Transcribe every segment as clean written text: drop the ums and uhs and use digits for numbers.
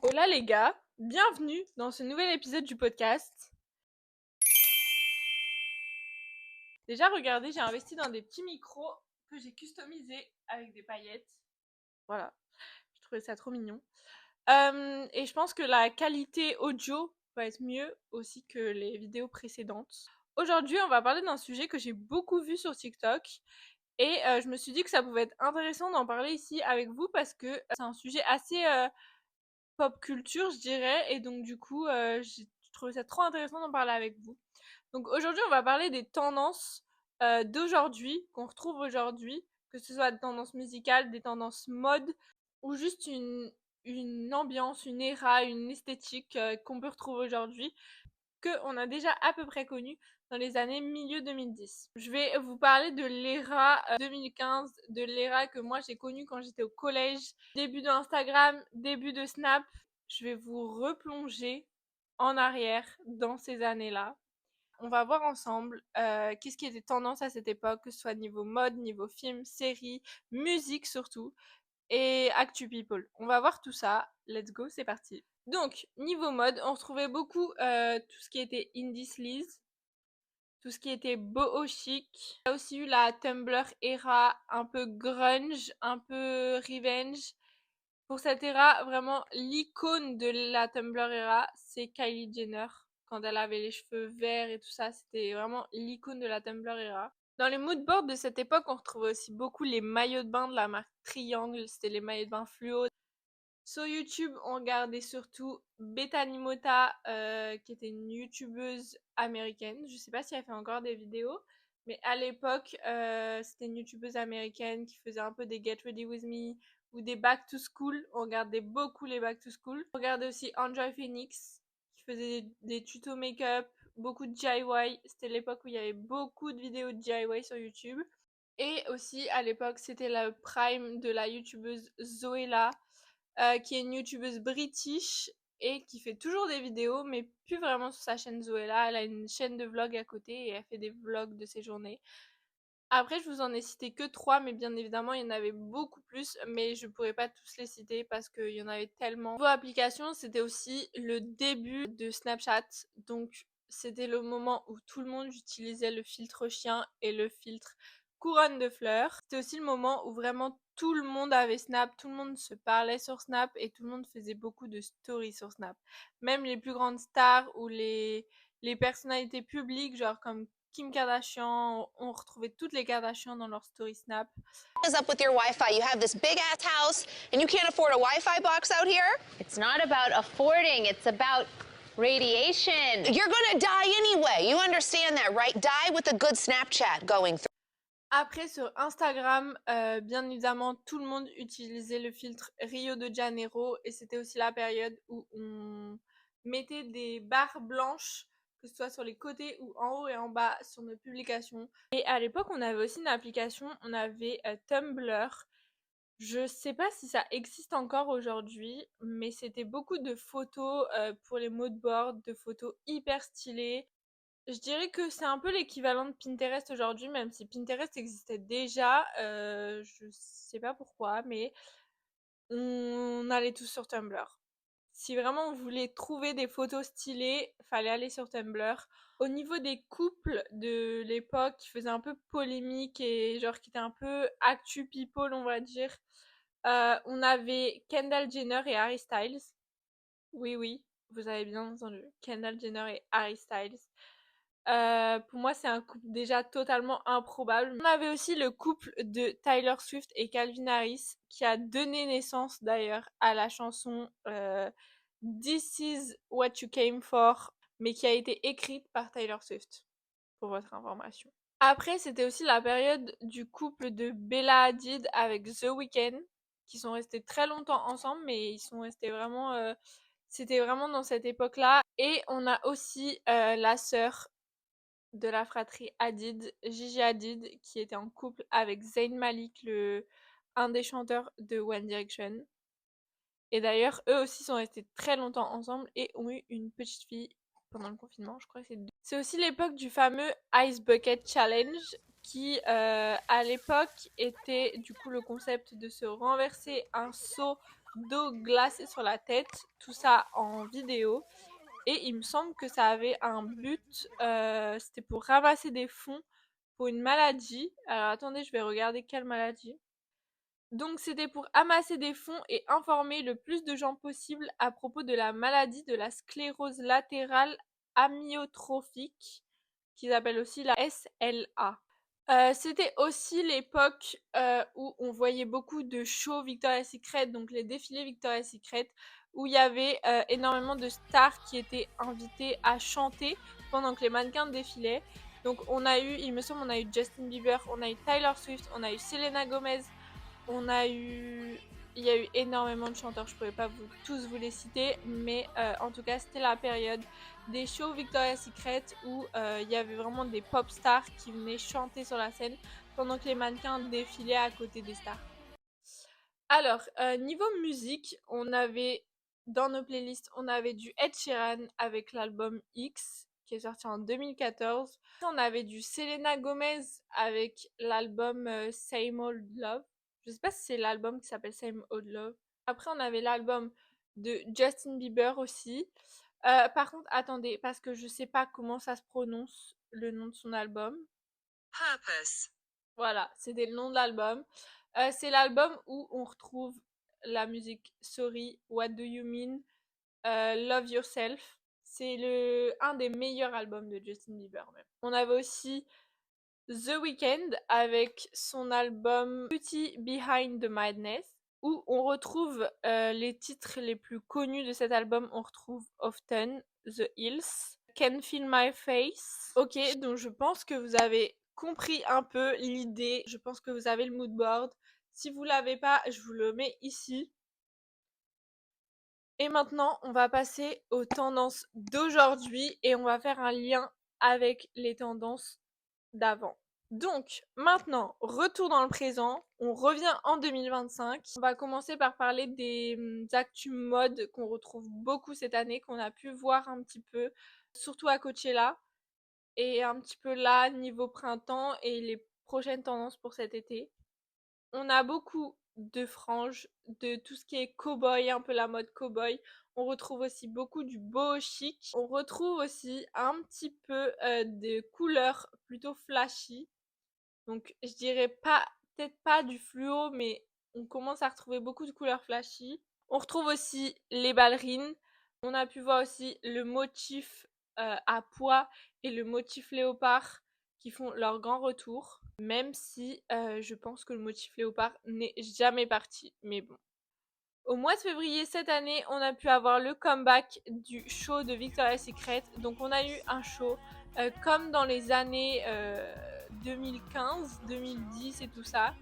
Hola les gars, bienvenue dans ce nouvel épisode du podcast. Déjà regardez, j'ai investi dans des petits micros que j'ai customisés avec des paillettes. Voilà, je trouvais ça trop mignon. Et je pense que la qualité audio va être mieux aussi que les vidéos précédentes. Aujourd'hui, on va parler d'un sujet que j'ai beaucoup vu sur TikTok et je me suis dit que ça pouvait être intéressant d'en parler ici avec vous parce que c'est un sujet assez pop culture, je dirais, et donc du coup, j'ai trouvé ça trop intéressant d'en parler avec vous. Donc aujourd'hui, on va parler des tendances d'aujourd'hui, qu'on retrouve aujourd'hui, que ce soit des tendances musicales, des tendances mode, ou juste une ambiance, une era, une esthétique qu'on peut retrouver aujourd'hui, qu'on a déjà à peu près connue dans les années milieu 2010. Je vais vous parler de l'era 2015, de l'era que moi j'ai connue quand j'étais au collège, début de Instagram, début de Snap. Je vais vous replonger en arrière dans ces années-là. On va voir ensemble qu'est-ce qui était tendance à cette époque, que ce soit niveau mode, niveau film, série, musique surtout, et Actu People. On va voir tout ça. Let's go, c'est parti. Donc, niveau mode, on retrouvait beaucoup tout ce qui était indie sleaze, tout ce qui était boho chic. On a aussi eu la Tumblr era, un peu grunge, un peu revenge. Pour cette era, vraiment, l'icône de la Tumblr era, c'est Kylie Jenner. Quand elle avait les cheveux verts et tout ça, c'était vraiment l'icône de la Tumblr era. Dans les moodboards de cette époque, on retrouvait aussi beaucoup les maillots de bain de la marque Triangle. C'était les maillots de bain fluo. Sur YouTube, on regardait surtout Bethany Mota, qui était une youtubeuse américaine. Je sais pas si elle fait encore des vidéos, mais à l'époque, c'était une youtubeuse américaine qui faisait un peu des Get Ready With Me ou des Back to School. On regardait beaucoup les Back to School. On regardait aussi Enjoy Phoenix, qui faisait des tutos make-up, beaucoup de DIY. C'était l'époque où il y avait beaucoup de vidéos de DIY sur YouTube. Et aussi, à l'époque, c'était le prime de la youtubeuse Zoella, qui est une youtubeuse british et qui fait toujours des vidéos, mais plus vraiment sur sa chaîne Zoella. Elle a une chaîne de vlog à côté et elle fait des vlogs de ses journées. Après, je vous en ai cité que 3, mais bien évidemment, il y en avait beaucoup plus, mais je pourrais pas tous les citer parce qu'il y en avait tellement. Niveau application, c'était aussi le début de Snapchat, donc c'était le moment où tout le monde utilisait le filtre chien et le filtre couronne de fleurs. C'était aussi le moment où vraiment tout le monde avait Snap, tout le monde se parlait sur Snap et tout le monde faisait beaucoup de stories sur Snap. Même les plus grandes stars ou les personnalités publiques, genre comme Kim Kardashian, on retrouvait toutes les Kardashians dans leur story Snap. Is up with your Wi-Fi? You have this big ass house and you can't afford a Wi-Fi box out here? It's not about affording, it's about radiation. You're gonna die anyway. You understand that, right? Die with a good Snapchat going through. Après, sur Instagram, bien évidemment, tout le monde utilisait le filtre Rio de Janeiro et c'était aussi la période où on mettait des barres blanches, que ce soit sur les côtés ou en haut et en bas sur nos publications. Et à l'époque, on avait aussi une application, on avait Tumblr. Je sais pas si ça existe encore aujourd'hui, mais c'était beaucoup de photos pour les moodboards, de photos hyper stylées. Je dirais que c'est un peu l'équivalent de Pinterest aujourd'hui, même si Pinterest existait déjà, je sais pas pourquoi, mais on allait tous sur Tumblr. Si vraiment on voulait trouver des photos stylées, fallait aller sur Tumblr. Au niveau des couples de l'époque qui faisaient un peu polémique et genre qui étaient un peu actu people, on va dire, on avait Kendall Jenner et Harry Styles. Oui, oui, vous avez bien entendu. Kendall Jenner et Harry Styles. Pour moi, c'est un couple déjà totalement improbable. On avait aussi le couple de Tyler Swift et Calvin Harris, qui a donné naissance d'ailleurs à la chanson This is what you came for, mais qui a été écrite par Tyler Swift, pour votre information. Après, c'était aussi la période du couple de Bella Hadid avec The Weeknd, qui sont restés très longtemps ensemble, mais ils sont restés vraiment... c'était vraiment dans cette époque-là. Et on a aussi la sœur de la fratrie Hadid, Gigi Hadid, qui était en couple avec Zayn Malik, un des chanteurs de One Direction. Et d'ailleurs, eux aussi sont restés très longtemps ensemble et ont eu une petite fille pendant le confinement, je crois que c'est deux. C'est aussi l'époque du fameux Ice Bucket Challenge, qui à l'époque était du coup le concept de se renverser un seau d'eau glacée sur la tête, tout ça en vidéo. Et il me semble que ça avait un but, c'était pour ramasser des fonds pour une maladie. Alors attendez, je vais regarder quelle maladie. Donc c'était pour amasser des fonds et informer le plus de gens possible à propos de la maladie de la sclérose latérale amyotrophique, qu'ils appellent aussi la SLA. C'était aussi l'époque où on voyait beaucoup de shows Victoria's Secret, donc les défilés Victoria's Secret, où il y avait énormément de stars qui étaient invitées à chanter pendant que les mannequins défilaient. Donc on a eu, il me semble, on a eu Justin Bieber, on a eu Taylor Swift, on a eu Selena Gomez, il y a eu énormément de chanteurs, je pourrais pas tous vous les citer, mais en tout cas c'était la période des shows Victoria's Secret où il y avait vraiment des pop stars qui venaient chanter sur la scène pendant que les mannequins défilaient à côté des stars. Alors, niveau musique, on avait dans nos playlists, on avait du Ed Sheeran avec l'album X qui est sorti en 2014. On avait du Selena Gomez avec l'album Same Old Love. Je sais pas si c'est l'album qui s'appelle Same Old Love. Après, on avait l'album de Justin Bieber aussi. Par contre, attendez, parce que je sais pas comment ça se prononce le nom de son album. Purpose. Voilà, c'était le nom de l'album. C'est l'album où on retrouve la musique Sorry, What Do You Mean, Love Yourself. C'est un des meilleurs albums de Justin Bieber même. On avait aussi The Weeknd avec son album Beauty Behind the Madness, où on retrouve les titres les plus connus de cet album. On retrouve Often, The Hills, Can Feel My Face. Ok, donc je pense que vous avez compris un peu l'idée. Je pense que vous avez le mood board. Si vous l'avez pas, je vous le mets ici. Et maintenant, on va passer aux tendances d'aujourd'hui et on va faire un lien avec les tendances d'avant. Donc, maintenant, retour dans le présent, on revient en 2025. On va commencer par parler des actus mode qu'on retrouve beaucoup cette année, qu'on a pu voir un petit peu, surtout à Coachella, et un petit peu là, niveau printemps, et les prochaines tendances pour cet été. On a beaucoup de franges, de tout ce qui est cow-boy, un peu la mode cow-boy. On retrouve aussi beaucoup du boho chic. On retrouve aussi un petit peu de couleurs plutôt flashy. Donc je dirais pas, peut-être pas du fluo, mais on commence à retrouver beaucoup de couleurs flashy. On retrouve aussi les ballerines. On a pu voir aussi le motif à pois et le motif léopard qui font leur grand retour. Même si je pense que le motif léopard n'est jamais parti. Mais bon. Au mois de février cette année, on a pu avoir le comeback du show de Victoria's Secret. Donc on a eu un show comme dans les années 2015, 2010 et tout ça,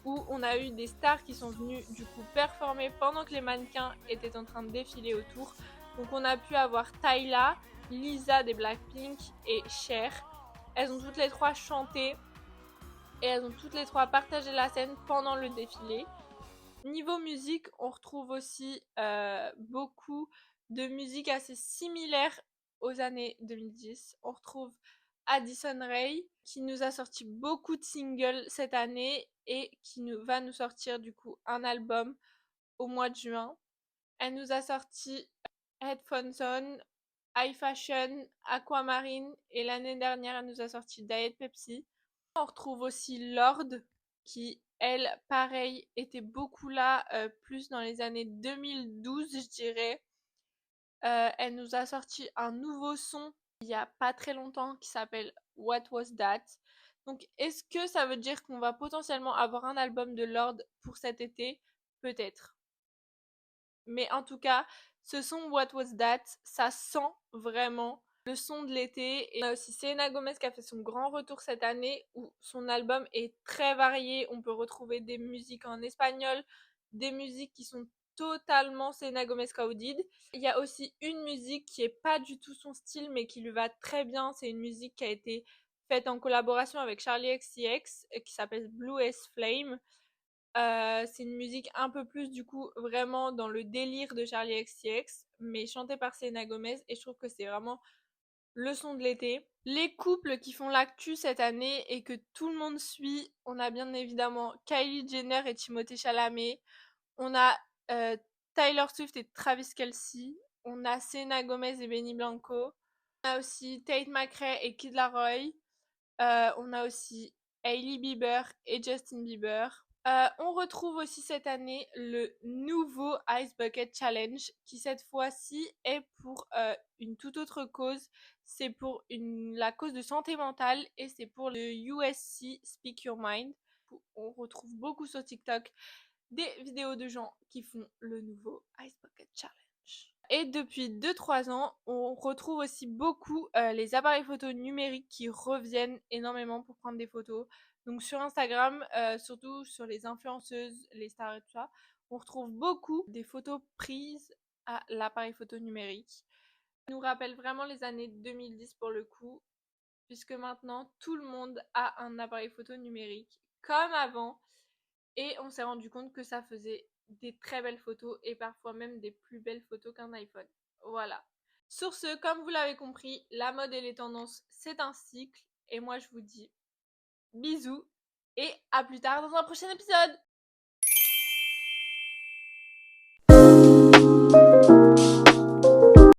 où on a eu des stars qui sont venues du coup performer pendant que les mannequins étaient en train de défiler autour. Donc on a pu avoir Tyla, Lisa des Blackpink et Cher. Elles ont toutes les trois chanté et elles ont toutes les trois partagé la scène pendant le défilé. Niveau musique, on retrouve aussi beaucoup de musique assez similaire aux années 2010. On retrouve Addison Rae qui nous a sorti beaucoup de singles cette année et qui va nous sortir du coup un album au mois de juin. Elle nous a sorti Headphones On, High Fashion, Aquamarine et l'année dernière elle nous a sorti Diet Pepsi. On retrouve aussi Lorde qui, elle, pareil, était beaucoup là, plus dans les années 2012, je dirais. Elle nous a sorti un nouveau son il y a pas très longtemps qui s'appelle What Was That. Donc, est-ce que ça veut dire qu'on va potentiellement avoir un album de Lorde pour cet été? Peut-être. Mais en tout cas, ce son What Was That, ça sent vraiment le son de l'été. Et on a aussi Selena Gomez qui a fait son grand retour cette année où son album est très varié. On peut retrouver des musiques en espagnol, des musiques qui sont totalement Selena Gomez Clouded. Il y a aussi une musique qui est pas du tout son style mais qui lui va très bien. C'est une musique qui a été faite en collaboration avec Charli XCX qui s'appelle Blue as Flame. C'est une musique un peu plus du coup vraiment dans le délire de Charli XCX mais chantée par Selena Gomez et je trouve que c'est vraiment le son de l'été. Les couples qui font l'actu cette année et que tout le monde suit, on a bien évidemment Kylie Jenner et Timothée Chalamet. On a Taylor Swift et Travis Kelce. On a Selena Gomez et Benny Blanco. On a aussi Tate McRae et Kid Laroi. On a aussi Hailey Bieber et Justin Bieber. On retrouve aussi cette année le nouveau Ice Bucket Challenge qui cette fois-ci est pour une toute autre cause. C'est pour la cause de santé mentale et c'est pour le USC Speak Your Mind. On retrouve beaucoup sur TikTok des vidéos de gens qui font le nouveau Ice Bucket Challenge. Et depuis 2-3 ans, on retrouve aussi beaucoup les appareils photo numériques qui reviennent énormément pour prendre des photos. Donc sur Instagram, surtout sur les influenceuses, les stars et tout ça, on retrouve beaucoup des photos prises à l'appareil photo numérique. Ça nous rappelle vraiment les années 2010 pour le coup, puisque maintenant tout le monde a un appareil photo numérique comme avant. Et on s'est rendu compte que ça faisait des très belles photos et parfois même des plus belles photos qu'un iPhone. Voilà. Sur ce, comme vous l'avez compris, la mode et les tendances, c'est un cycle. Et moi, je vous dis bisous et à plus tard dans un prochain épisode.